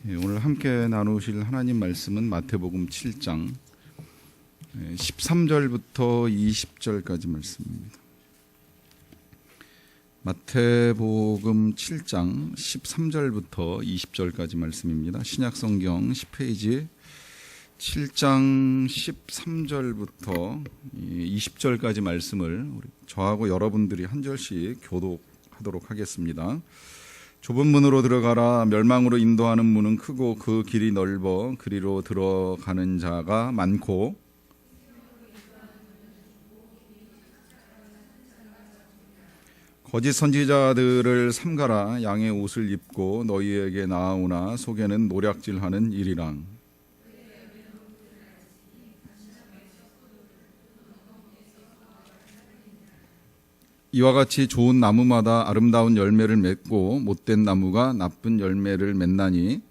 오늘 함께 나누실 하나님 말씀은 마태복음 7장 13절부터 20절까지 말씀입니다. 마태복음 7장 13절부터 20절까지 말씀입니다. 신약성경 10페이지 7장 13절부터 20절까지 말씀을 저하고 여러분들이 한 절씩 교독하도록 하겠습니다. 좁은 문으로 들어가라. 멸망으로 인도하는 문은 크고 그 길이 넓어 그리로 들어가는 자가 많고 거짓 선지자들을 삼가라. 양의 옷을 입고 너희에게 나아오나 속에는 노략질하는 일이랑 이와 같이 좋은 나무마다 아름다운 열매를 맺고 못된 나무가 나쁜 열매를 맺나니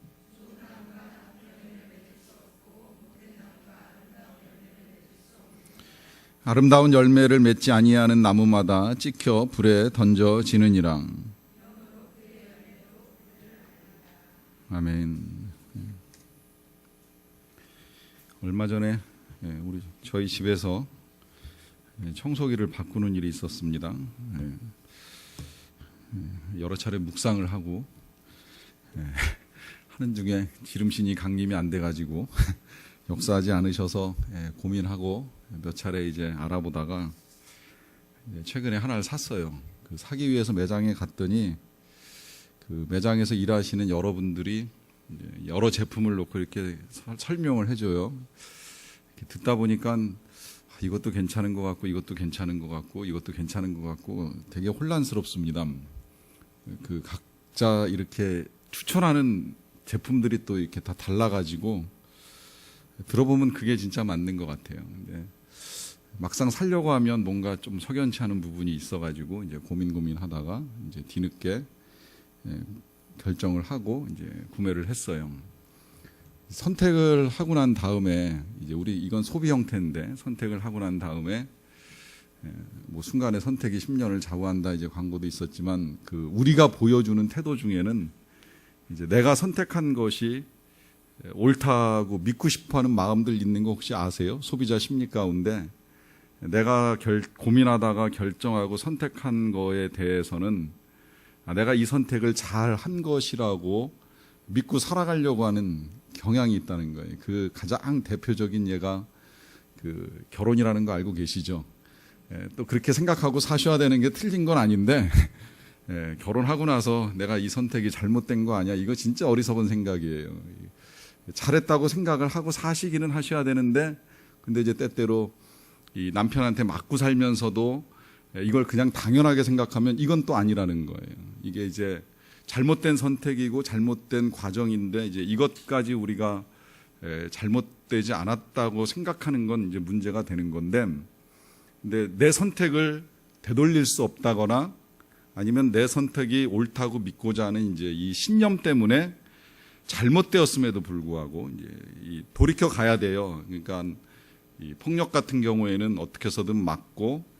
아름다운 열매를 맺지 아니하는 나무마다 찍혀 불에 던져지느니라. 아멘. 얼마 전에 저희 집에서 청소기를 바꾸는 일이 있었습니다. 여러 차례 묵상을 하고 하는 중에 기름신이 강림이 안 돼가지고 역사하지 않으셔서 고민하고 몇 차례 이제 알아보다가 최근에 하나를 샀어요. 그 사기 위해서 매장에 갔더니 그 매장에서 일하시는 여러분들이 여러 제품을 놓고 이렇게 설명을 해줘요. 이렇게 듣다 보니까 이것도 괜찮은 것 같고 이것도 괜찮은 것 같고 이것도 괜찮은 것 같고 되게 혼란스럽습니다. 그 각자 이렇게 추천하는 제품들이 또 이렇게 다 달라가지고 들어보면 그게 진짜 맞는 것 같아요. 근데 막상 살려고 하면 뭔가 좀 석연치 않은 부분이 있어가지고 이제 고민하다가 이제 뒤늦게 결정을 하고 이제 구매를 했어요. 선택을 하고 난 다음에 이제 우리 이건 소비 형태인데 선택을 하고 난 다음에 뭐 순간의 선택이 10년을 좌우한다 이제 광고도 있었지만 그 우리가 보여주는 태도 중에는 이제 내가 선택한 것이 옳다고 믿고 싶어하는 마음들 있는 거 혹시 아세요? 소비자 심리 가운데 내가 고민하다가 결정하고 선택한 거에 대해서는 내가 이 선택을 잘 한 것이라고 믿고 살아가려고 하는 경향이 있다는 거예요. 그 가장 대표적인 예가 그 결혼이라는 거 알고 계시죠? 또 그렇게 생각하고 사셔야 되는 게 틀린 건 아닌데 결혼하고 나서 내가 이 선택이 잘못된 거 아니야? 이거 진짜 어리석은 생각이에요. 잘했다고 생각을 하고 사시기는 하셔야 되는데 근데 이제 때때로 이 남편한테 맞고 살면서도 이걸 그냥 당연하게 생각하면 이건 또 아니라는 거예요. 이게 이제 잘못된 선택이고 잘못된 과정인데 이제 이것까지 우리가 잘못되지 않았다고 생각하는 건 이제 문제가 되는 건데, 근데 내 선택을 되돌릴 수 없다거나 아니면 내 선택이 옳다고 믿고자 하는 이제 이 신념 때문에 잘못되었음에도 불구하고 이제 이 돌이켜 가야 돼요. 그러니까 이 폭력 같은 경우에는 어떻게 해서든 막고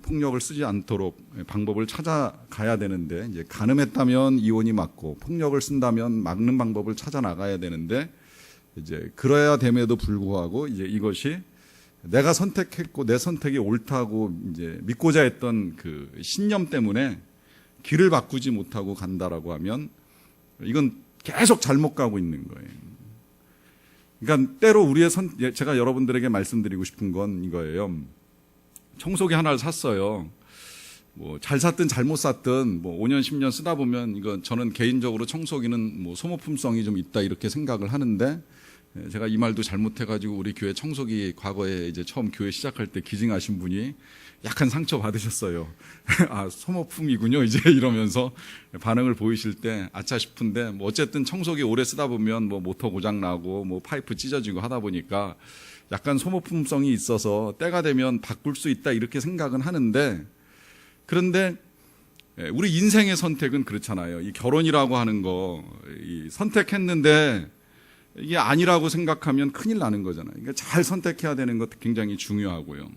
폭력을 쓰지 않도록 방법을 찾아가야 되는데 이제 간음했다면 이혼이 맞고 폭력을 쓴다면 막는 방법을 찾아 나가야 되는데 이제 그래야 됨에도 불구하고 이제 이것이 내가 선택했고 내 선택이 옳다고 이제 믿고자 했던 그 신념 때문에 길을 바꾸지 못하고 간다라고 하면 이건 계속 잘못 가고 있는 거예요. 그러니까 때로 우리의 제가 여러분들에게 말씀드리고 싶은 건 이거예요. 청소기 하나를 샀어요. 뭐 잘 샀든 잘못 샀든 뭐 5년 10년 쓰다 보면 이건 저는 개인적으로 청소기는 뭐 소모품성이 좀 있다 이렇게 생각을 하는데 제가 이 말도 잘못해가지고 우리 교회 청소기 과거에 이제 처음 교회 시작할 때 기증하신 분이 약간 상처 받으셨어요. 아 소모품이군요 이제 이러면서 반응을 보이실 때 아차 싶은데 뭐 어쨌든 청소기 오래 쓰다 보면 뭐 모터 고장 나고 뭐 파이프 찢어지고 하다 보니까 약간 소모품성이 있어서 때가 되면 바꿀 수 있다 이렇게 생각은 하는데 그런데 우리 인생의 선택은 그렇잖아요. 이 결혼이라고 하는 거 선택했는데 이게 아니라고 생각하면 큰일 나는 거잖아요. 그러니까 잘 선택해야 되는 것도 굉장히 중요하고요.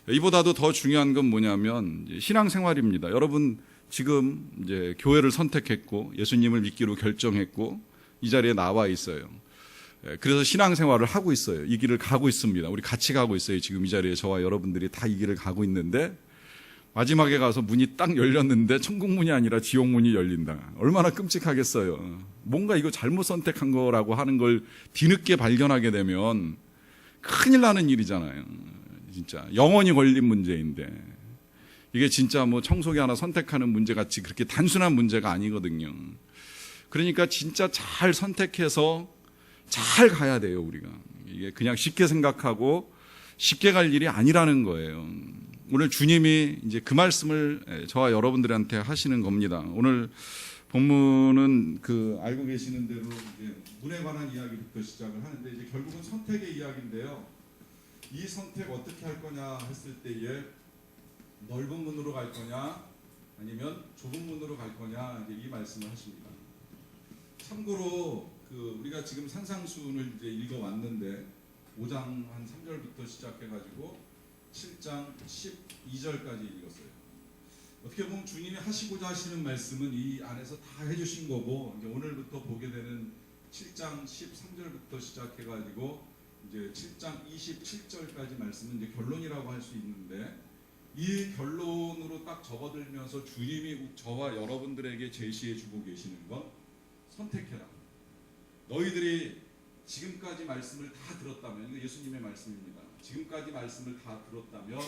이보다도 더 중요한 건 뭐냐면 신앙생활입니다. 여러분 지금 이제 교회를 선택했고 예수님을 믿기로 결정했고 이 자리에 나와 있어요. 그래서 신앙생활을 하고 있어요. 이 길을 가고 있습니다. 우리 같이 가고 있어요. 지금 이 자리에 저와 여러분들이 다 이 길을 가고 있는데 마지막에 가서 문이 딱 열렸는데 천국문이 아니라 지옥문이 열린다. 얼마나 끔찍하겠어요. 뭔가 이거 잘못 선택한 거라고 하는 걸 뒤늦게 발견하게 되면 큰일 나는 일이잖아요. 진짜 영원히 걸린 문제인데 이게 진짜 뭐 청소기 하나 선택하는 문제같이 그렇게 단순한 문제가 아니거든요. 그러니까 진짜 잘 선택해서 잘 가야 돼요, 우리가. 이게 그냥 쉽게 생각하고 쉽게 갈 일이 아니라는 거예요. 오늘 주님이 이제 그 말씀을 저와 여러분들한테 하시는 겁니다. 오늘 본문은 알고 계시는 대로 이제 문에 관한 이야기부터 시작을 하는데 이제 결국은 선택의 이야기인데요. 이 선택 어떻게 할 거냐 했을 때에 넓은 문으로 갈 거냐 아니면 좁은 문으로 갈 거냐 이제 이 말씀을 하십니다. 참고로 우리가 지금 산상수훈을 이제 읽어왔는데 5장 한 3절부터 시작해가지고 7장 12절까지 읽었어요. 어떻게 보면 주님이 하시고자 하시는 말씀은 이 안에서 다 해주신 거고 이제 오늘부터 보게 되는 7장 13절부터 시작해가지고 이제 7장 27절까지 말씀은 이제 결론이라고 할 수 있는데 이 결론으로 딱 접어들면서 주님이 저와 여러분들에게 제시해주고 계시는 건 선택해라. 너희들이 지금까지 말씀을 다 들었다면, 이거 예수님의 말씀입니다. 지금까지 말씀을 다 들었다면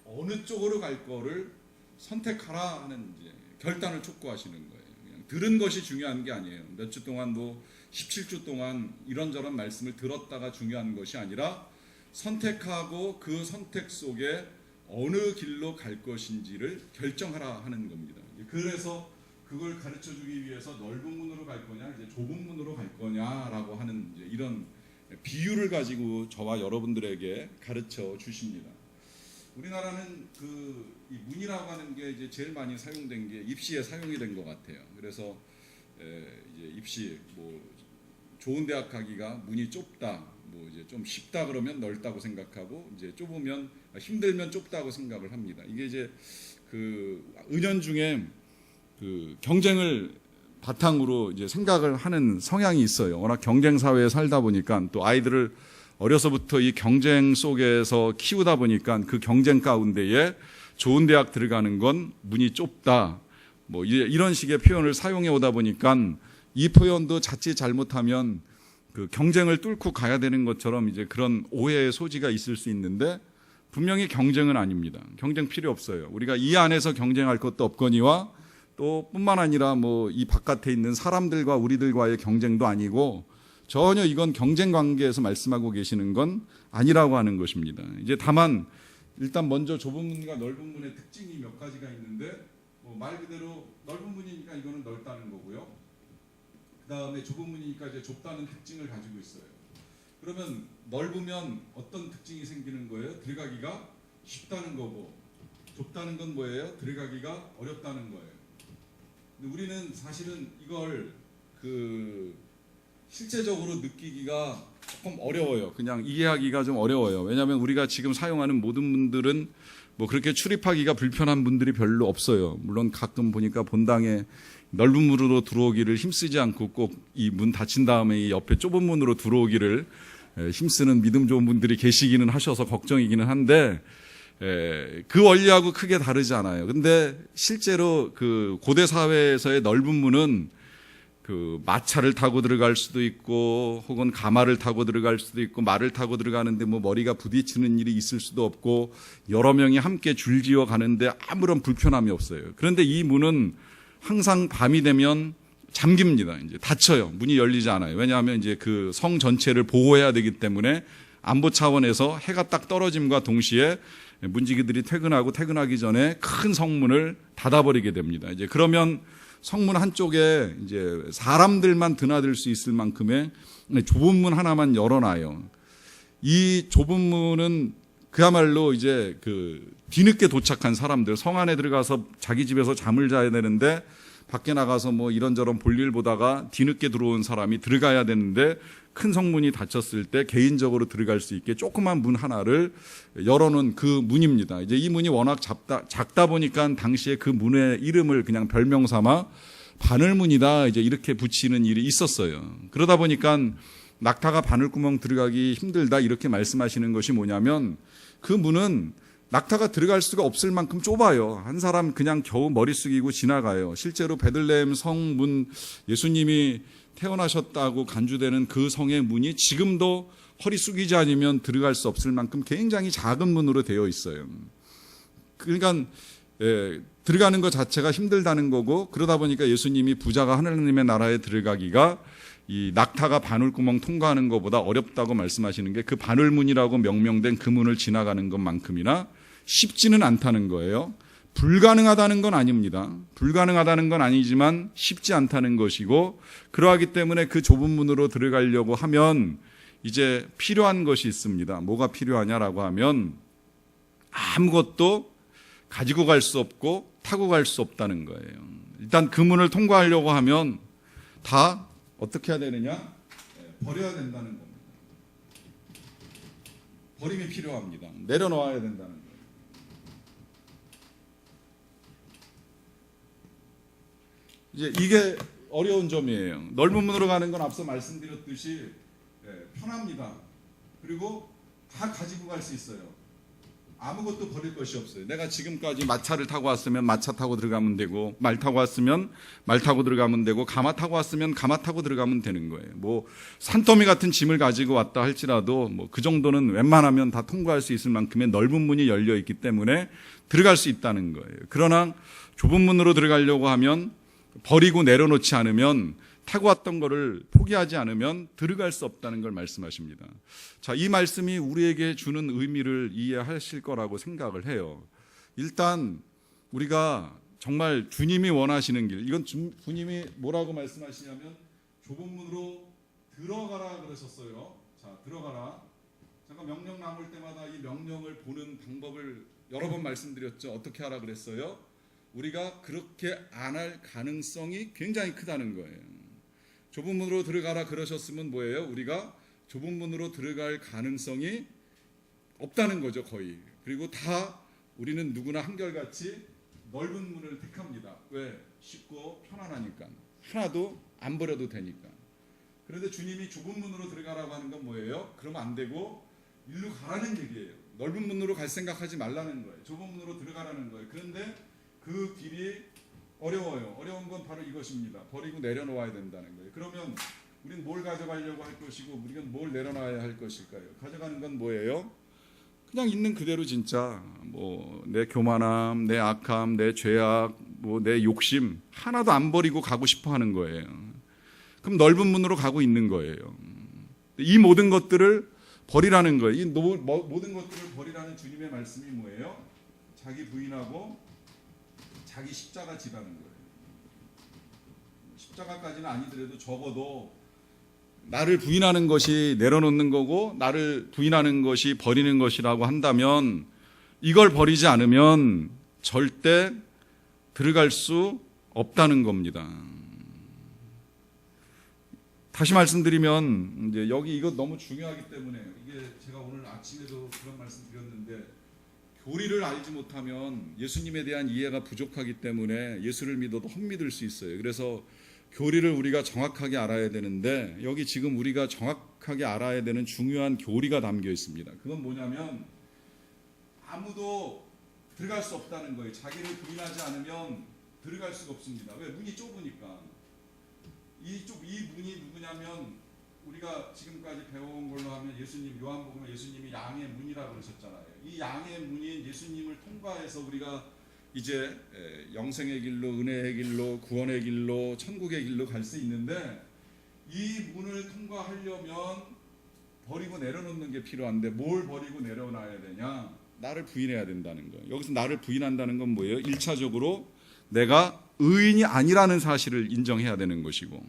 어느 쪽으로 갈 거를 선택하라 하는 이제 결단을 촉구하시는 거예요. 그냥 들은 것이 중요한 게 아니에요. 몇 주 동안 17주 동안 이런저런 말씀을 들었다가 중요한 것이 아니라 선택하고 그 선택 속에 어느 길로 갈 것인지를 결정하라 하는 겁니다. 그래서 그걸 가르쳐 주기 위해서 넓은 문으로 갈 거냐, 이제 좁은 문으로 갈 거냐라고 하는 이제 이런 비유를 가지고 저와 여러분들에게 가르쳐 주십니다. 우리나라는 이 문이라고 하는 게 이제 제일 많이 사용된 게 입시에 사용이 된 것 같아요. 그래서 이제 입시 좋은 대학 가기가 문이 좁다, 이제 좀 쉽다 그러면 넓다고 생각하고 이제 좁으면 힘들면 좁다고 생각을 합니다. 이게 이제 은연중에 경쟁을 바탕으로 이제 생각을 하는 성향이 있어요. 워낙 경쟁 사회에 살다 보니까 또 아이들을 어려서부터 이 경쟁 속에서 키우다 보니까 그 경쟁 가운데에 좋은 대학 들어가는 건 문이 좁다. 이런 식의 표현을 사용해 오다 보니까 이 표현도 자칫 잘못하면 경쟁을 뚫고 가야 되는 것처럼 이제 그런 오해의 소지가 있을 수 있는데 분명히 경쟁은 아닙니다. 경쟁 필요 없어요. 우리가 이 안에서 경쟁할 것도 없거니와 또 뿐만 아니라 이 바깥에 있는 사람들과 우리들과의 경쟁도 아니고 전혀 이건 경쟁 관계에서 말씀하고 계시는 건 아니라고 하는 것입니다. 이제 다만 일단 먼저 좁은 문과 넓은 문의 특징이 몇 가지가 있는데 말 그대로 넓은 문이니까 이거는 넓다는 거고요. 그 다음에 좁은 문이니까 이제 좁다는 특징을 가지고 있어요. 그러면 넓으면 어떤 특징이 생기는 거예요? 들어가기가 쉽다는 거고 좁다는 건 뭐예요? 들어가기가 어렵다는 거예요. 근데 우리는 사실은 이걸 실제적으로 느끼기가 조금 어려워요. 그냥 이해하기가 좀 어려워요. 왜냐하면 우리가 지금 사용하는 모든 분들은 그렇게 출입하기가 불편한 분들이 별로 없어요. 물론 가끔 보니까 본당에 넓은 문으로 들어오기를 힘쓰지 않고 꼭 이 문 닫힌 다음에 이 옆에 좁은 문으로 들어오기를 힘쓰는 믿음 좋은 분들이 계시기는 하셔서 걱정이기는 한데 그 원리하고 크게 다르지 않아요. 근데 실제로 고대 사회에서의 넓은 문은 마차를 타고 들어갈 수도 있고 혹은 가마를 타고 들어갈 수도 있고 말을 타고 들어가는데 머리가 부딪히는 일이 있을 수도 없고 여러 명이 함께 줄지어 가는데 아무런 불편함이 없어요. 그런데 이 문은 항상 밤이 되면 잠깁니다. 이제 닫혀요. 문이 열리지 않아요. 왜냐하면 이제 성 전체를 보호해야 되기 때문에 안보 차원에서 해가 딱 떨어짐과 동시에 문지기들이 퇴근하기 전에 큰 성문을 닫아버리게 됩니다. 이제 그러면 성문 한쪽에 이제 사람들만 드나들 수 있을 만큼의 좁은 문 하나만 열어놔요. 이 좁은 문은 그야말로 이제 뒤늦게 도착한 사람들, 성 안에 들어가서 자기 집에서 잠을 자야 되는데 밖에 나가서 이런저런 볼일 보다가 뒤늦게 들어온 사람이 들어가야 되는데 큰 성문이 닫혔을 때 개인적으로 들어갈 수 있게 조그만 문 하나를 열어놓은 그 문입니다. 이제 이 문이 워낙 작다 보니까 당시에 그 문의 이름을 그냥 별명 삼아 바늘문이다 이제 이렇게 붙이는 일이 있었어요. 그러다 보니까 낙타가 바늘구멍 들어가기 힘들다 이렇게 말씀하시는 것이 뭐냐면 그 문은 낙타가 들어갈 수가 없을 만큼 좁아요. 한 사람 그냥 겨우 머리 숙이고 지나가요. 실제로 베들레헴 성문, 예수님이 태어나셨다고 간주되는 그 성의 문이 지금도 허리 숙이지 않으면 들어갈 수 없을 만큼 굉장히 작은 문으로 되어 있어요. 그러니까 들어가는 것 자체가 힘들다는 거고, 그러다 보니까 예수님이 부자가 하나님의 나라에 들어가기가 이 낙타가 바늘구멍 통과하는 것보다 어렵다고 말씀하시는 게 그 바늘문이라고 명명된 그 문을 지나가는 것만큼이나 쉽지는 않다는 거예요. 불가능하다는 건 아닙니다. 불가능하다는 건 아니지만 쉽지 않다는 것이고, 그러하기 때문에 그 좁은 문으로 들어가려고 하면 이제 필요한 것이 있습니다. 뭐가 필요하냐라고 하면 아무것도 가지고 갈 수 없고 타고 갈 수 없다는 거예요. 일단 그 문을 통과하려고 하면 다 어떻게 해야 되느냐? 버려야 된다는 겁니다. 버림이 필요합니다. 내려놓아야 된다는 거예요. 이제 이게 어려운 점이에요. 넓은 문으로 가는 건 앞서 말씀드렸듯이 편합니다. 그리고 다 가지고 갈 수 있어요. 아무것도 버릴 것이 없어요. 내가 지금까지 마차를 타고 왔으면 마차 타고 들어가면 되고, 말 타고 왔으면 말 타고 들어가면 되고, 가마 타고 왔으면 가마 타고 들어가면 되는 거예요. 뭐 산더미 같은 짐을 가지고 왔다 할지라도 뭐 그 정도는 웬만하면 다 통과할 수 있을 만큼의 넓은 문이 열려 있기 때문에 들어갈 수 있다는 거예요. 그러나 좁은 문으로 들어가려고 하면 버리고 내려놓지 않으면, 타고 왔던 거를 포기하지 않으면 들어갈 수 없다는 걸 말씀하십니다. 자, 이 말씀이 우리에게 주는 의미를 이해하실 거라고 생각을 해요. 일단 우리가 정말 주님이 원하시는 길, 이건 주님이 뭐라고 말씀하시냐면 좁은 문으로 들어가라 그러셨어요. 자, 들어가라. 제가 명령 나올 때마다 이 명령을 보는 방법을 여러 번 말씀드렸죠. 어떻게 하라 그랬어요? 우리가 그렇게 안 할 가능성이 굉장히 크다는 거예요. 좁은 문으로 들어가라 그러셨으면 뭐예요? 우리가 좁은 문으로 들어갈 가능성이 없다는 거죠, 거의. 그리고 다 우리는 누구나 한결같이 넓은 문을 택합니다. 왜? 쉽고 편안하니까. 하나도 안 버려도 되니까. 그런데 주님이 좁은 문으로 들어가라고 하는 건 뭐예요? 그러면 안 되고 일로 가라는 얘기예요. 넓은 문으로 갈 생각하지 말라는 거예요. 좁은 문으로 들어가라는 거예요. 그런데 그 길이 어려워요. 어려운 건 바로 이것입니다. 버리고 내려놓아야 된다는 거예요. 그러면 우리는 뭘 가져가려고 할 것이고 우리는 뭘 내려놔야 할 것일까요? 가져가는 건 뭐예요? 그냥 있는 그대로 진짜 뭐 내 교만함, 내 악함, 내 죄악, 뭐 내 욕심 하나도 안 버리고 가고 싶어 하는 거예요. 그럼 넓은 문으로 가고 있는 거예요. 이 모든 것들을 버리라는 거예요. 이 모든 것들을 버리라는 주님의 말씀이 뭐예요? 자기 부인하고 자기 십자가 지라는 거예요. 십자가까지는 아니더라도 적어도 나를 부인하는 것이 내려놓는 거고 나를 부인하는 것이 버리는 것이라고 한다면 이걸 버리지 않으면 절대 들어갈 수 없다는 겁니다. 다시 말씀드리면 이제 여기 이거 너무 중요하기 때문에 이게 제가 오늘 아침에도 그런 말씀 드렸는데 교리를 알지 못하면 예수님에 대한 이해가 부족하기 때문에 예수를 믿어도 헛믿을 수 있어요. 그래서 교리를 우리가 정확하게 알아야 되는데 여기 지금 우리가 정확하게 알아야 되는 중요한 교리가 담겨 있습니다. 그건 뭐냐면 아무도 들어갈 수 없다는 거예요. 자기를 부인하지 않으면 들어갈 수가 없습니다. 왜? 문이 좁으니까. 이 문이 누구냐면 우리가 지금까지 배워온 걸로 하면 예수님, 요한복음에 예수님이 양의 문이라고 그러셨잖아요. 이 양의 문인 예수님을 통과해서 우리가 이제 영생의 길로, 은혜의 길로, 구원의 길로, 천국의 길로 갈 수 있는데 이 문을 통과하려면 버리고 내려놓는 게 필요한데 뭘 버리고 내려놔야 되냐? 나를 부인해야 된다는 거예요. 여기서 나를 부인한다는 건 뭐예요? 1차적으로 내가 의인이 아니라는 사실을 인정해야 되는 것이고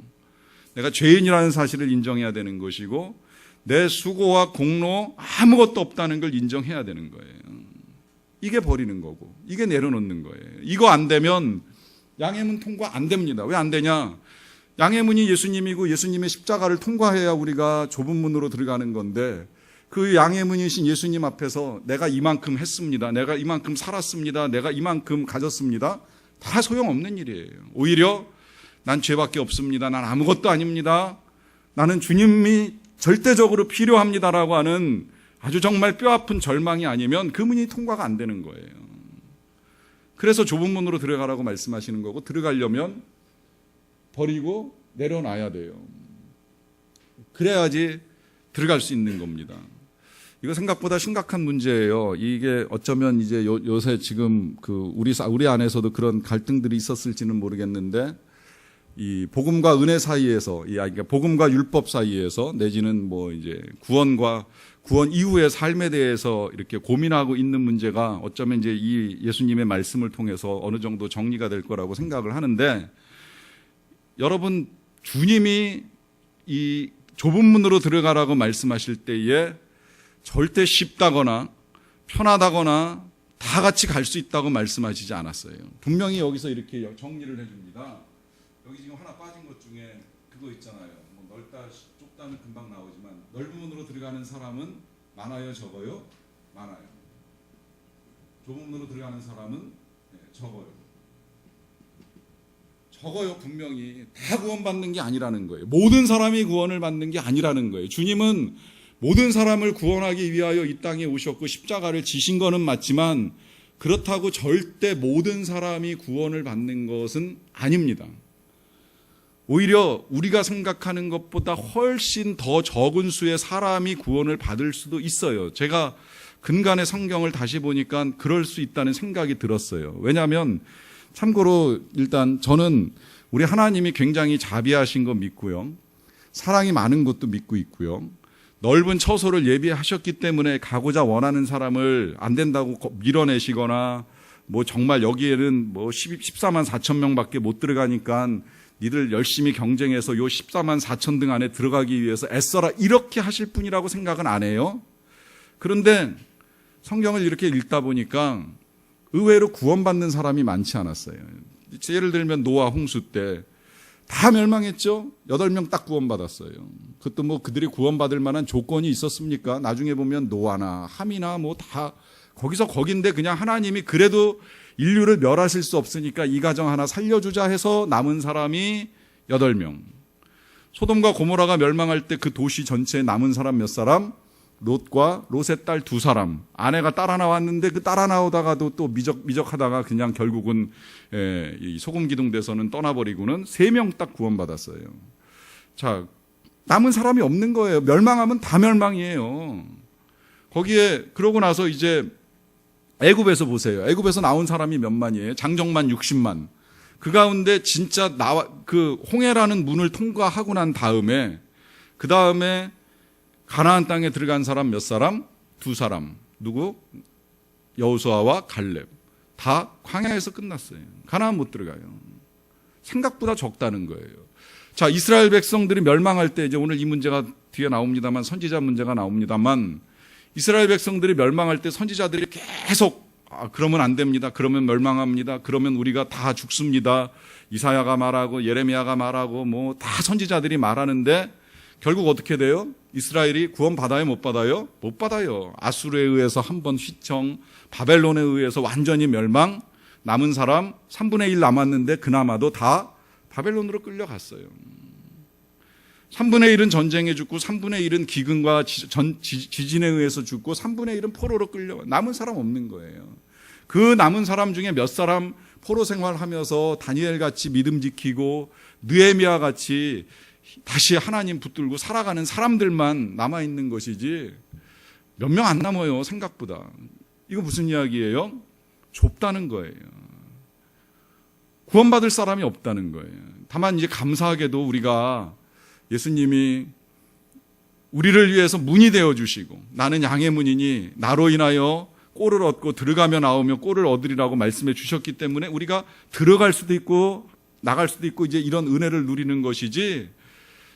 내가 죄인이라는 사실을 인정해야 되는 것이고 내 수고와 공로 아무것도 없다는 걸 인정해야 되는 거예요. 이게 버리는 거고 이게 내려놓는 거예요. 이거 안 되면 양의 문 통과 안 됩니다. 왜 안 되냐? 양의 문이 예수님이고 예수님의 십자가를 통과해야 우리가 좁은 문으로 들어가는 건데 그 양의 문이신 예수님 앞에서 내가 이만큼 했습니다. 내가 이만큼 살았습니다. 내가 이만큼 가졌습니다. 다 소용없는 일이에요. 오히려 난 죄밖에 없습니다. 난 아무것도 아닙니다. 나는 주님이 절대적으로 필요합니다라고 하는 아주 정말 뼈아픈 절망이 아니면 그 문이 통과가 안 되는 거예요. 그래서 좁은 문으로 들어가라고 말씀하시는 거고, 들어가려면 버리고 내려놔야 돼요. 그래야지 들어갈 수 있는 겁니다. 이거 생각보다 심각한 문제예요. 이게 어쩌면 이제 요새 지금 우리 안에서도 그런 갈등들이 있었을지는 모르겠는데, 이 복음과 은혜 사이에서, 그러니까 복음과 율법 사이에서, 내지는 뭐 이제 구원 이후의 삶에 대해서 이렇게 고민하고 있는 문제가 어쩌면 이제 이 예수님의 말씀을 통해서 어느 정도 정리가 될 거라고 생각을 하는데, 여러분, 주님이 이 좁은 문으로 들어가라고 말씀하실 때에 절대 쉽다거나 편하다거나 다 같이 갈 수 있다고 말씀하시지 않았어요. 분명히 여기서 이렇게 정리를 해줍니다. 여기 지금 하나 빠진 것 중에 그거 있잖아요. 뭐 넓다 좁다는 금방 나오지만, 넓은 문으로 들어가는 사람은 많아요, 적어요? 많아요. 좁은 문으로 들어가는 사람은 적어요. 적어요. 분명히 다 구원받는 게 아니라는 거예요. 모든 사람이 구원을 받는 게 아니라는 거예요. 주님은 모든 사람을 구원하기 위하여 이 땅에 오셨고 십자가를 지신 거는 맞지만, 그렇다고 절대 모든 사람이 구원을 받는 것은 아닙니다. 오히려 우리가 생각하는 것보다 훨씬 더 적은 수의 사람이 구원을 받을 수도 있어요. 제가 근간의 성경을 다시 보니까 그럴 수 있다는 생각이 들었어요. 왜냐하면 참고로 일단 저는 우리 하나님이 굉장히 자비하신 거 믿고요. 사랑이 많은 것도 믿고 있고요. 넓은 처소를 예비하셨기 때문에 가고자 원하는 사람을 안 된다고 밀어내시거나, 뭐 정말 여기에는 뭐 14만 4천 명밖에 못 들어가니까 니들 열심히 경쟁해서 요 14만 4천 등 안에 들어가기 위해서 애써라, 이렇게 하실 분이라고 생각은 안 해요. 그런데 성경을 이렇게 읽다 보니까 의외로 구원받는 사람이 많지 않았어요. 예를 들면 노아 홍수 때 다 멸망했죠. 8명 딱 구원받았어요. 그것도 뭐 그들이 구원받을 만한 조건이 있었습니까? 나중에 보면 노아나 함이나 뭐 다 거긴데, 그냥 하나님이 그래도 인류를 멸하실 수 없으니까 이 가정 하나 살려주자 해서 남은 사람이 8명. 소돔과 고모라가 멸망할 때 그 도시 전체에 남은 사람 몇 사람? 롯과 롯의 딸 2사람. 아내가 따라 나왔는데 그 따라 나오다가도 또 미적하다가 그냥 결국은 이 소금 기둥대서는 떠나버리고는 3명 딱 구원받았어요. 자, 남은 사람이 없는 거예요. 멸망하면 다 멸망이에요. 거기에 그러고 나서 이제 애굽에서 보세요. 애굽에서 나온 사람이 몇만이에요? 장정만 60만. 그 가운데 진짜 그 홍해라는 문을 통과하고 난 다음에, 그 다음에 가나안 땅에 들어간 사람 몇 사람? 2사람. 누구? 여호수아와 갈렙. 다 광야에서 끝났어요. 가나안 못 들어가요. 생각보다 적다는 거예요. 자, 이스라엘 백성들이 멸망할 때, 이제 오늘 이 문제가 뒤에 나옵니다만, 선지자 문제가 나옵니다만, 이스라엘 백성들이 멸망할 때 선지자들이 계속 그러면 안 됩니다. 그러면 멸망합니다. 그러면 우리가 다 죽습니다. 이사야가 말하고 예레미야가 말하고 뭐 다 선지자들이 말하는데, 결국 어떻게 돼요? 이스라엘이 구원 받아요, 못 받아요? 못 받아요. 아수르에 의해서 한번 휘청, 바벨론에 의해서 완전히 멸망, 남은 사람 3분의 1 남았는데 그나마도 다 바벨론으로 끌려갔어요. 3분의 1은 전쟁에 죽고, 3분의 1은 기근과 지진에 의해서 죽고, 3분의 1은 포로로 끌려. 남은 사람 없는 거예요. 그 남은 사람 중에 몇 사람 포로 생활하면서 다니엘 같이 믿음 지키고 느헤미야 같이 다시 하나님 붙들고 살아가는 사람들만 남아있는 것이지, 몇 명 안 남아요. 생각보다. 이거 무슨 이야기예요? 좁다는 거예요. 구원받을 사람이 없다는 거예요. 다만 이제 감사하게도 우리가 예수님이 우리를 위해서 문이 되어주시고, 나는 양의 문이니 나로 인하여 꼴을 얻고 들어가며 나오며 꼴을 얻으리라고 말씀해 주셨기 때문에 우리가 들어갈 수도 있고 나갈 수도 있고 이제 이런 은혜를 누리는 것이지,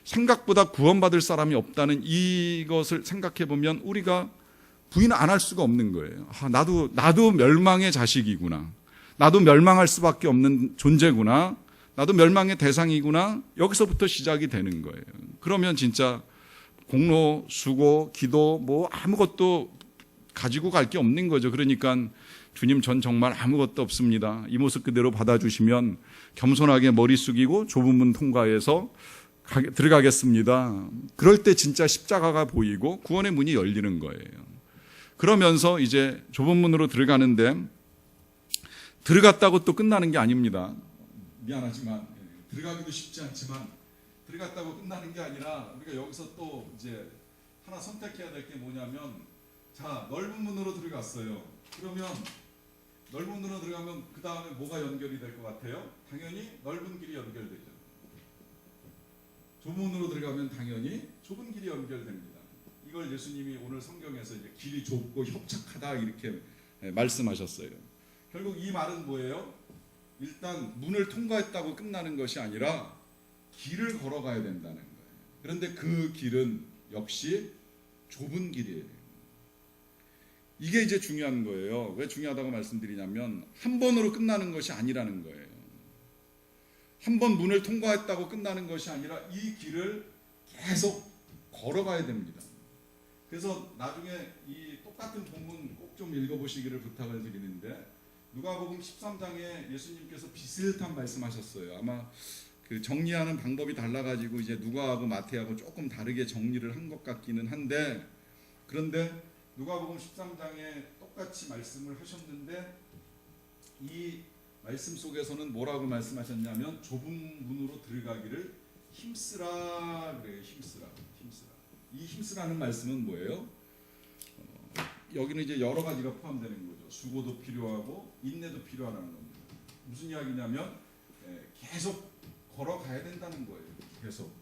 생각보다 구원받을 사람이 없다는 이것을 생각해 보면 우리가 부인 안 할 수가 없는 거예요. 나도 멸망의 자식이구나. 나도 멸망할 수밖에 없는 존재구나. 나도 멸망의 대상이구나. 여기서부터 시작이 되는 거예요. 그러면 진짜 공로, 수고, 기도 뭐 아무것도 가지고 갈 게 없는 거죠. 그러니까 주님, 전 정말 아무것도 없습니다. 이 모습 그대로 받아주시면 겸손하게 머리 숙이고 좁은 문 통과해서 들어가겠습니다. 그럴 때 진짜 십자가가 보이고 구원의 문이 열리는 거예요. 그러면서 이제 좁은 문으로 들어가는데, 들어갔다고 또 끝나는 게 아닙니다. 미안하지만 들어가기도 쉽지 않지만 들어갔다고 끝나는 게 아니라 우리가 여기서 또 이제 하나 선택해야 될 게 뭐냐면, 자, 넓은 문으로 들어갔어요. 그러면 넓은 문으로 들어가면 그 다음에 뭐가 연결이 될 것 같아요? 당연히 넓은 길이 연결되죠. 좁은 문으로 들어가면 당연히 좁은 길이 연결됩니다. 이걸 예수님이 오늘 성경에서 이제 길이 좁고 협착하다 이렇게 말씀하셨어요. 결국 이 말은 뭐예요? 일단 문을 통과했다고 끝나는 것이 아니라 길을 걸어가야 된다는 거예요. 그런데 그 길은 역시 좁은 길이에요. 이게 이제 중요한 거예요. 왜 중요하다고 말씀드리냐면, 한 번으로 끝나는 것이 아니라는 거예요. 한 번 문을 통과했다고 끝나는 것이 아니라 이 길을 계속 걸어가야 됩니다. 그래서 나중에 이 똑같은 본문 꼭 좀 읽어보시기를 부탁을 드리는데, 누가복음 13장에 예수님께서 비슷한 말씀하셨어요. 아마 그 정리하는 방법이 달라가지고 이제 누가하고 마태하고 조금 다르게 정리를 한 것 같기는 한데, 그런데 누가복음 13장에 똑같이 말씀을 하셨는데, 이 말씀 속에서는 뭐라고 말씀하셨냐면, 좁은 문으로 들어가기를 힘쓰라 그래요. 힘쓰라. 이 힘쓰라는 말씀은 뭐예요? 여기는 이제 여러 가지가 포함되는 거죠. 수고도 필요하고 인내도 필요하다는 겁니다. 무슨 이야기냐면, 계속 걸어가야 된다는 거예요. 계속.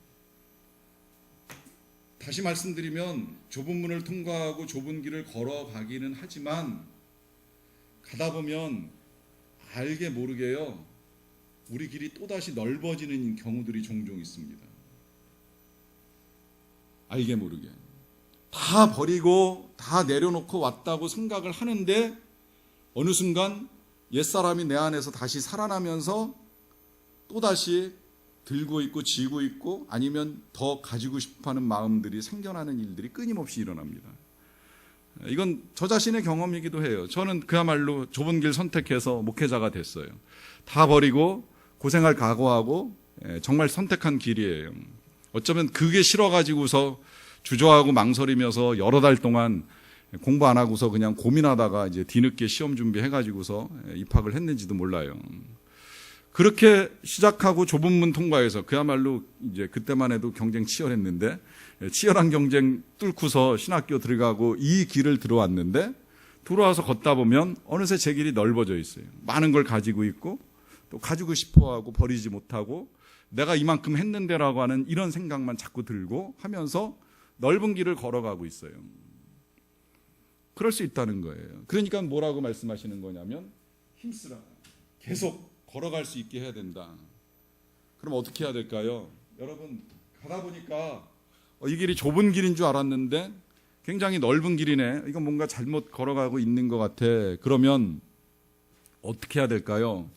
다시 말씀드리면, 좁은 문을 통과하고 좁은 길을 걸어가기는 하지만 가다 보면 알게 모르게요, 우리 길이 또다시 넓어지는 경우들이 종종 있습니다. 알게 모르게 다 버리고 다 내려놓고 왔다고 생각을 하는데, 어느 순간 옛사람이 내 안에서 다시 살아나면서 또다시 들고 있고 쥐고 있고, 아니면 더 가지고 싶어하는 마음들이 생겨나는 일들이 끊임없이 일어납니다. 이건 저 자신의 경험이기도 해요. 저는 그야말로 좁은 길 선택해서 목회자가 됐어요. 다 버리고 고생할 각오하고 정말 선택한 길이에요. 어쩌면 그게 싫어가지고서 주저하고 망설이면서 여러 달 동안 공부 안 하고서 그냥 고민하다가 이제 뒤늦게 시험 준비해가지고서 입학을 했는지도 몰라요. 그렇게 시작하고 좁은 문 통과해서, 그야말로 이제 그때만 해도 경쟁 치열했는데, 치열한 경쟁 뚫고서 신학교 들어가고 이 길을 들어왔는데, 들어와서 걷다 보면 어느새 제 길이 넓어져 있어요. 많은 걸 가지고 있고 또 가지고 싶어하고 버리지 못하고 내가 이만큼 했는데라고 하는 이런 생각만 자꾸 들고 하면서 넓은 길을 걸어가고 있어요. 그럴 수 있다는 거예요. 그러니까 뭐라고 말씀하시는 거냐면, 힘쓰라. 계속 걸어갈 수 있게 해야 된다. 그럼 어떻게 해야 될까요? 여러분, 가다 보니까 이 길이 좁은 길인 줄 알았는데 굉장히 넓은 길이네. 이건 뭔가 잘못 걸어가고 있는 것 같아. 그러면 어떻게 해야 될까요?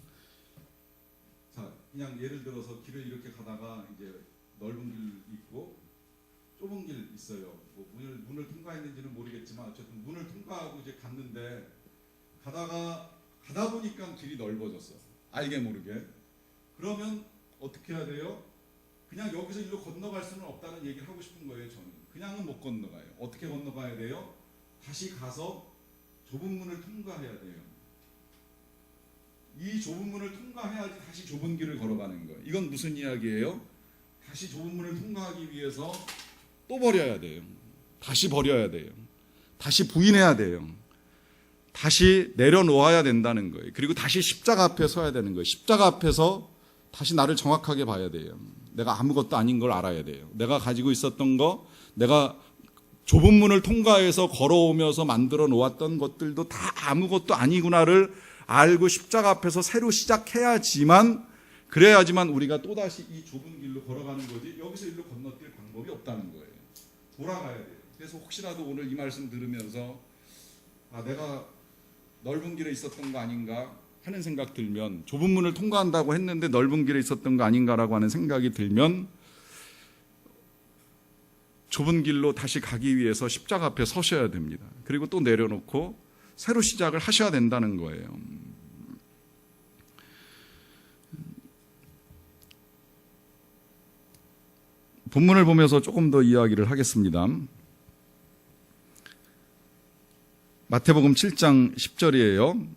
자, 그냥 예를 들어서 길을 이렇게 가다가 이제 넓은 길 있고 좁은 길 있어요. 뭐 문을 통과했는지는 모르겠지만 어쨌든 문을 통과하고 이제 갔는데, 가다 보니까 길이 넓어졌어. 알게 모르게. 그러면 어떻게 해야 돼요? 그냥 여기서 일로 건너갈 수는 없다는 얘기를 하고 싶은 거예요. 저는 그냥은 못 건너가요. 어떻게 건너가야 돼요? 다시 가서 좁은 문을 통과해야 돼요. 이 좁은 문을 통과해야지 다시 좁은 길을 걸어가는 거예요. 이건 무슨 이야기예요? 다시 좁은 문을 통과하기 위해서 또 버려야 돼요. 다시 버려야 돼요. 다시 부인해야 돼요. 다시 내려놓아야 된다는 거예요. 그리고 다시 십자가 앞에 서야 되는 거예요. 십자가 앞에서 다시 나를 정확하게 봐야 돼요. 내가 아무것도 아닌 걸 알아야 돼요. 내가 가지고 있었던 거, 내가 좁은 문을 통과해서 걸어오면서 만들어 놓았던 것들도 다 아무것도 아니구나를 알고 십자가 앞에서 새로 시작해야지만, 그래야지만 우리가 또다시 이 좁은 길로 걸어가는 거지, 여기서 일로 건너뛸 방법이 없다는 거예요. 돌아가야 돼요. 그래서 혹시라도 오늘 이 말씀 들으면서 내가 넓은 길에 있었던 거 아닌가 하는 생각 들면, 좁은 문을 통과한다고 했는데 넓은 길에 있었던 거 아닌가라고 하는 생각이 들면, 좁은 길로 다시 가기 위해서 십자가 앞에 서셔야 됩니다. 그리고 또 내려놓고 새로 시작을 하셔야 된다는 거예요. 본문을 보면서 조금 더 이야기를 하겠습니다. 마태복음 7장 10절이에요.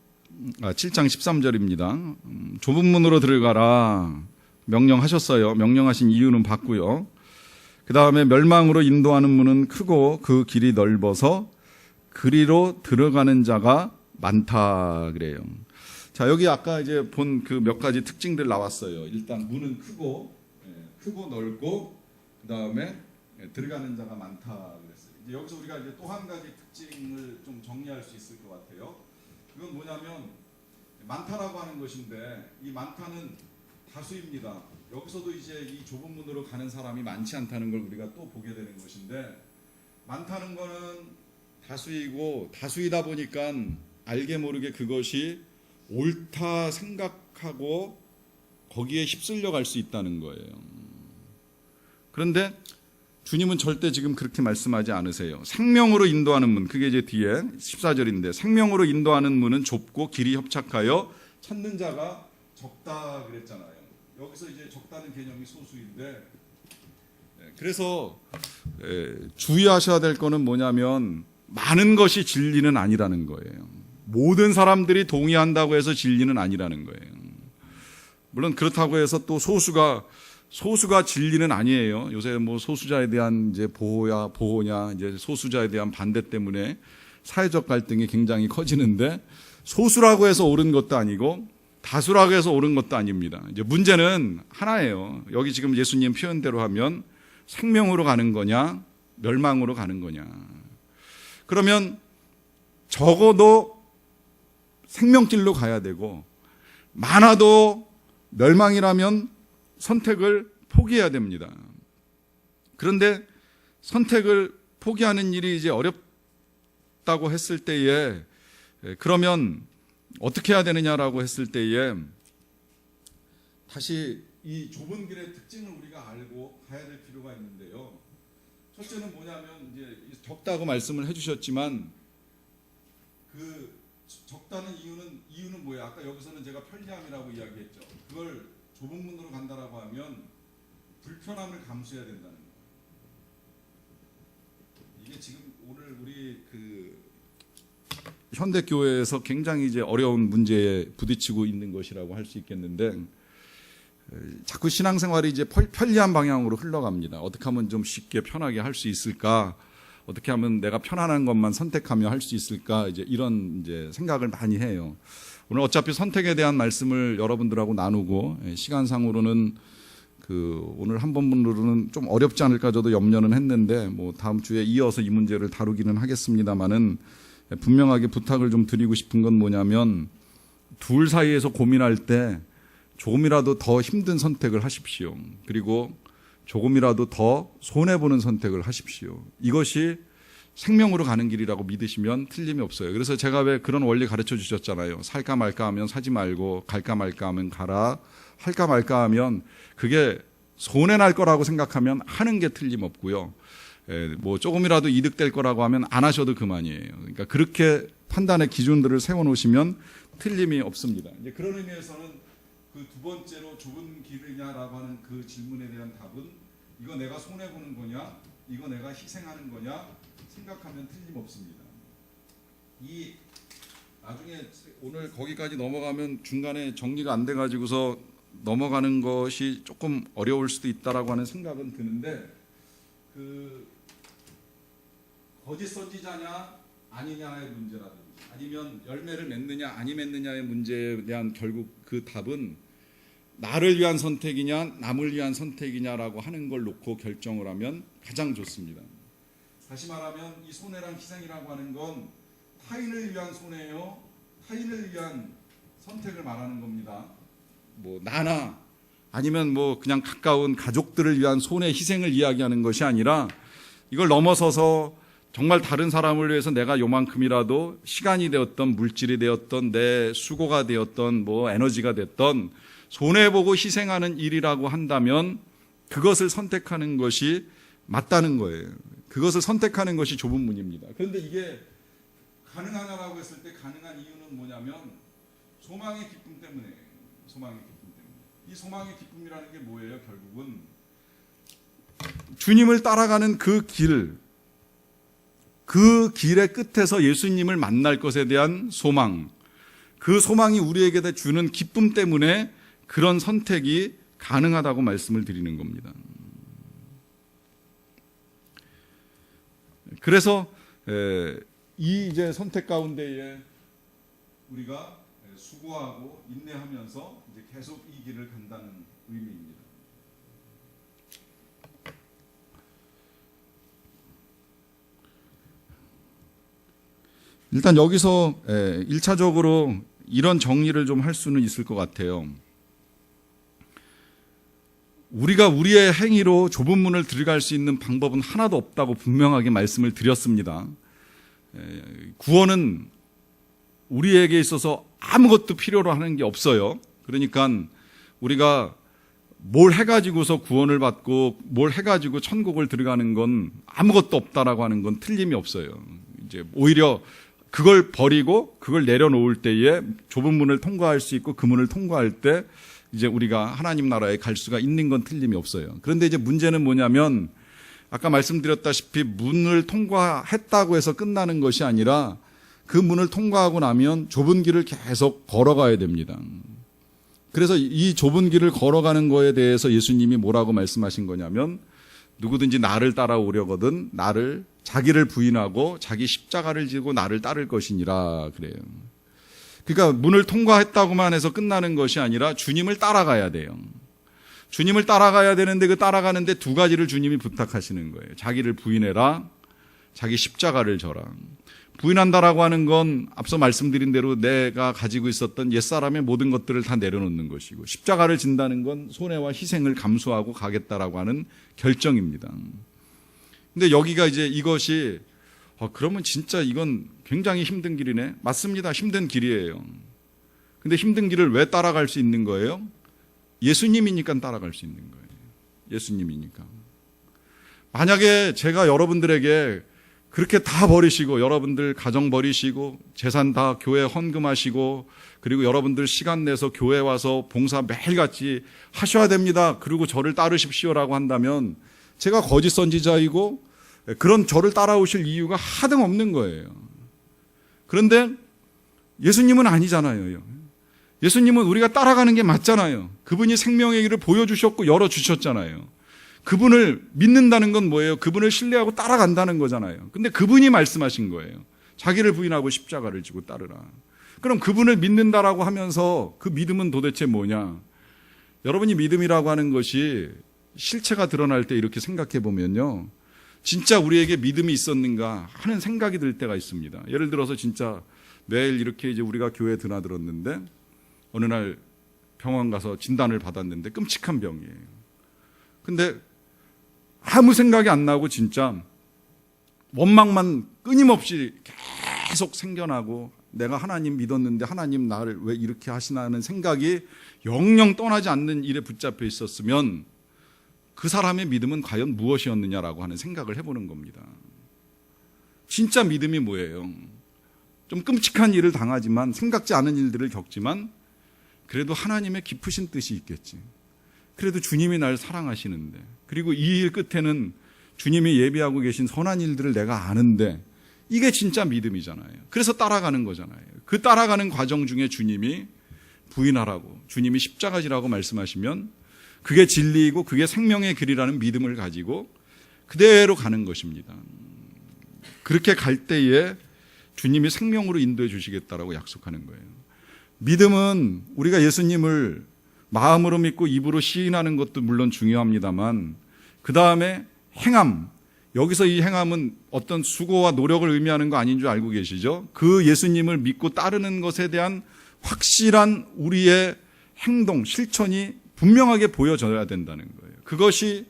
7장 13절입니다. 좁은 문으로 들어가라 명령하셨어요. 명령하신 이유는 봤고요. 그 다음에 멸망으로 인도하는 문은 크고 그 길이 넓어서 그리로 들어가는 자가 많다 그래요. 자, 여기 아까 이제 본 그 몇 가지 특징들 나왔어요. 일단 문은 크고 넓고 그 다음에 들어가는 자가 많다 그랬어요. 이제 여기서 우리가 이제 또 한 가지 특징을 좀 정리할 수 있을 것 같아요. 그건 뭐냐면 많다라고 하는 것인데 이 많다는 다수입니다. 여기서도 이제 이 좁은 문으로 가는 사람이 많지 않다는 걸 우리가 또 보게 되는 것인데, 많다는 거는 다수이고 다수이다 보니까 알게 모르게 그것이 옳다 생각하고 거기에 휩쓸려 갈 수 있다는 거예요. 그런데 주님은 절대 지금 그렇게 말씀하지 않으세요. 생명으로 인도하는 문, 그게 이제 뒤에 14절인데 생명으로 인도하는 문은 좁고 길이 협착하여 찾는 자가 적다 그랬잖아요. 여기서 이제 적다는 개념이 소수인데, 그래서 주의하셔야 될 거는 뭐냐면 많은 것이 진리는 아니라는 거예요. 모든 사람들이 동의한다고 해서 진리는 아니라는 거예요. 물론 그렇다고 해서 또 소수가 진리는 아니에요. 요새 뭐 소수자에 대한 이제 보호냐 이제 소수자에 대한 반대 때문에 사회적 갈등이 굉장히 커지는데, 소수라고 해서 옳은 것도 아니고 다수라고 해서 옳은 것도 아닙니다. 이제 문제는 하나예요. 여기 지금 예수님 표현대로 하면 생명으로 가는 거냐 멸망으로 가는 거냐. 그러면 적어도 생명길로 가야 되고 많아도 멸망이라면 선택을 포기해야 됩니다. 그런데 선택을 포기하는 일이 이제 어렵다고 했을 때에, 그러면 어떻게 해야 되느냐라고 했을 때에 다시 이 좁은 길의 특징을 우리가 알고 가야 될 필요가 있는데요. 첫째는 뭐냐면 이제 적다고 말씀을 해주셨지만 그 적다는 이유는 뭐예요? 아까 여기서는 제가 편리함이라고 이야기했죠. 그걸 좁은 문으로 간다라고 하면 불편함을 감수해야 된다는 거예요. 이게 지금 오늘 우리 그 현대 교회에서 굉장히 이제 어려운 문제에 부딪히고 있는 것이라고 할 수 있겠는데, 자꾸 신앙생활이 이제 편리한 방향으로 흘러갑니다. 어떻게 하면 좀 쉽게 편하게 할 수 있을까? 어떻게 하면 내가 편안한 것만 선택하며 할 수 있을까? 이제 이런 이제 생각을 많이 해요. 오늘 어차피 선택에 대한 말씀을 여러분들하고 나누고, 시간상으로는 오늘 한 번으로는 좀 어렵지 않을까 저도 염려는 했는데, 뭐 다음 주에 이어서 이 문제를 다루기는 하겠습니다만은, 분명하게 부탁을 좀 드리고 싶은 건 뭐냐면, 둘 사이에서 고민할 때 조금이라도 더 힘든 선택을 하십시오. 그리고 조금이라도 더 손해보는 선택을 하십시오. 이것이 생명으로 가는 길이라고 믿으시면 틀림이 없어요. 그래서 제가 왜 그런 원리 가르쳐 주셨잖아요. 살까 말까 하면 사지 말고, 갈까 말까 하면 가라. 할까 말까 하면 그게 손해날 거라고 생각하면 하는 게 틀림없고요. 뭐 조금이라도 이득될 거라고 하면 안 하셔도 그만이에요. 그러니까 그렇게 판단의 기준들을 세워놓으시면 틀림이 없습니다. 이제 그런 의미에서는 그 두 번째로 좁은 길이냐라고 하는 그 질문에 대한 답은, 이거 내가 손해보는 거냐, 이거 내가 희생하는 거냐 생각하면 틀림없습니다. 이 나중에 오늘 거기까지 넘어가면 중간에 정리가 안 돼가지고서 넘어가는 것이 조금 어려울 수도 있다라고 하는 생각은 드는데, 거짓 선지자냐 아니냐의 문제라든지, 아니면 열매를 맺느냐 아니 맺느냐의 문제에 대한 결국 그 답은 나를 위한 선택이냐 남을 위한 선택이냐라고 하는 걸 놓고 결정을 하면 가장 좋습니다. 다시 말하면 이 손해랑 희생이라고 하는 건 타인을 위한 손해요, 타인을 위한 선택을 말하는 겁니다. 뭐 나나 아니면 뭐 그냥 가까운 가족들을 위한 손해 희생을 이야기하는 것이 아니라, 이걸 넘어서서 정말 다른 사람을 위해서 내가 요만큼이라도 시간이 되었던, 물질이 되었던, 내 수고가 되었던, 뭐 에너지가 됐던 손해보고 희생하는 일이라고 한다면 그것을 선택하는 것이 맞다는 거예요. 그것을 선택하는 것이 좁은 문입니다. 그런데 이게 가능하냐라고 했을 때 가능한 이유는 뭐냐면 소망의 기쁨 때문에. 소망의 기쁨 때문에. 이 소망의 기쁨이라는 게 뭐예요? 결국은 주님을 따라가는 그 길의 끝에서 예수님을 만날 것에 대한 소망, 그 소망이 우리에게 주는 기쁨 때문에 그런 선택이 가능하다고 말씀을 드리는 겁니다. 그래서 이 이제 선택 가운데에 우리가 수고하고 인내하면서 이제 계속 이 길을 간다는 의미입니다. 일단 여기서 1차적으로 이런 정리를 좀 할 수는 있을 것 같아요. 우리가 우리의 행위로 좁은 문을 들어갈 수 있는 방법은 하나도 없다고 분명하게 말씀을 드렸습니다. 구원은 우리에게 있어서 아무것도 필요로 하는 게 없어요. 그러니까 우리가 뭘 해가지고서 구원을 받고 뭘 해가지고 천국을 들어가는 건 아무것도 없다라고 하는 건 틀림이 없어요. 이제 오히려 그걸 버리고 그걸 내려놓을 때에 좁은 문을 통과할 수 있고 그 문을 통과할 때 이제 우리가 하나님 나라에 갈 수가 있는 건 틀림이 없어요. 그런데 이제 문제는 뭐냐면 아까 말씀드렸다시피 문을 통과했다고 해서 끝나는 것이 아니라 그 문을 통과하고 나면 좁은 길을 계속 걸어가야 됩니다. 그래서 이 좁은 길을 걸어가는 거에 대해서 예수님이 뭐라고 말씀하신 거냐면 누구든지 나를 따라오려거든 자기를 부인하고 자기 십자가를 지고 나를 따를 것이니라 그래요. 그러니까 문을 통과했다고만 해서 끝나는 것이 아니라 주님을 따라가야 돼요. 주님을 따라가야 되는데 그 따라가는데 두 가지를 주님이 부탁하시는 거예요. 자기를 부인해라, 자기 십자가를 져라. 부인한다라고 하는 건 앞서 말씀드린 대로 내가 가지고 있었던 옛사람의 모든 것들을 다 내려놓는 것이고 십자가를 진다는 건 손해와 희생을 감수하고 가겠다라고 하는 결정입니다. 근데 여기가 이제 이것이 그러면 진짜 이건 굉장히 힘든 길이네. 맞습니다. 힘든 길이에요. 근데 힘든 길을 왜 따라갈 수 있는 거예요? 예수님이니까 따라갈 수 있는 거예요. 예수님이니까. 만약에 제가 여러분들에게 그렇게 다 버리시고 여러분들 가정 버리시고 재산 다 교회 헌금하시고 그리고 여러분들 시간 내서 교회 와서 봉사 매일같이 하셔야 됩니다. 그리고 저를 따르십시오라고 한다면 제가 거짓 선지자이고 그런 저를 따라오실 이유가 하등 없는 거예요. 그런데 예수님은 아니잖아요. 예수님은 우리가 따라가는 게 맞잖아요. 그분이 생명의 길을 보여주셨고 열어주셨잖아요. 그분을 믿는다는 건 뭐예요? 그분을 신뢰하고 따라간다는 거잖아요. 근데 그분이 말씀하신 거예요. 자기를 부인하고 십자가를 지고 따르라. 그럼 그분을 믿는다라고 하면서 그 믿음은 도대체 뭐냐? 여러분이 믿음이라고 하는 것이 실체가 드러날 때 이렇게 생각해 보면요. 진짜 우리에게 믿음이 있었는가 하는 생각이 들 때가 있습니다. 예를 들어서 진짜 매일 이렇게 이제 우리가 교회에 드나들었는데 어느 날 병원 가서 진단을 받았는데 끔찍한 병이에요. 근데 아무 생각이 안 나고 진짜 원망만 끊임없이 계속 생겨나고 내가 하나님 믿었는데 하나님 나를 왜 이렇게 하시나 하는 생각이 영영 떠나지 않는 일에 붙잡혀 있었으면 그 사람의 믿음은 과연 무엇이었느냐라고 하는 생각을 해보는 겁니다. 진짜 믿음이 뭐예요? 좀 끔찍한 일을 당하지만 생각지 않은 일들을 겪지만 그래도 하나님의 깊으신 뜻이 있겠지. 그래도 주님이 날 사랑하시는데 그리고 이 일 끝에는 주님이 예비하고 계신 선한 일들을 내가 아는데 이게 진짜 믿음이잖아요. 그래서 따라가는 거잖아요. 그 따라가는 과정 중에 주님이 부인하라고 주님이 십자가지라고 말씀하시면 그게 진리이고 그게 생명의 길이라는 믿음을 가지고 그대로 가는 것입니다. 그렇게 갈 때에 주님이 생명으로 인도해 주시겠다라고 약속하는 거예요. 믿음은 우리가 예수님을 마음으로 믿고 입으로 시인하는 것도 물론 중요합니다만 그 다음에 행함, 여기서 이 행함은 어떤 수고와 노력을 의미하는 거 아닌 줄 알고 계시죠? 그 예수님을 믿고 따르는 것에 대한 확실한 우리의 행동, 실천이 분명하게 보여져야 된다는 거예요. 그것이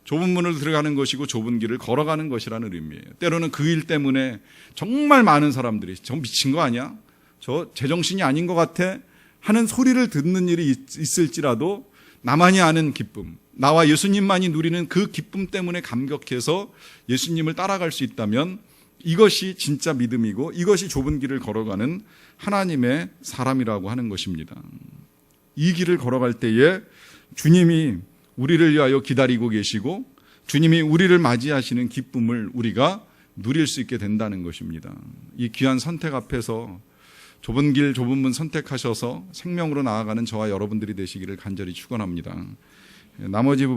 좁은 문을 들어가는 것이고 좁은 길을 걸어가는 것이라는 의미예요. 때로는 그 일 때문에 정말 많은 사람들이 저 미친 거 아니야? 저 제정신이 아닌 것 같아? 하는 소리를 듣는 일이 있을지라도 나만이 아는 기쁨, 나와 예수님만이 누리는 그 기쁨 때문에 감격해서 예수님을 따라갈 수 있다면 이것이 진짜 믿음이고 이것이 좁은 길을 걸어가는 하나님의 사람이라고 하는 것입니다. 이 길을 걸어갈 때에 주님이 우리를 위하여 기다리고 계시고 주님이 우리를 맞이하시는 기쁨을 우리가 누릴 수 있게 된다는 것입니다. 이 귀한 선택 앞에서 좁은 길, 좁은 문 선택하셔서 생명으로 나아가는 저와 여러분들이 되시기를 간절히 축원합니다. 나머지 부분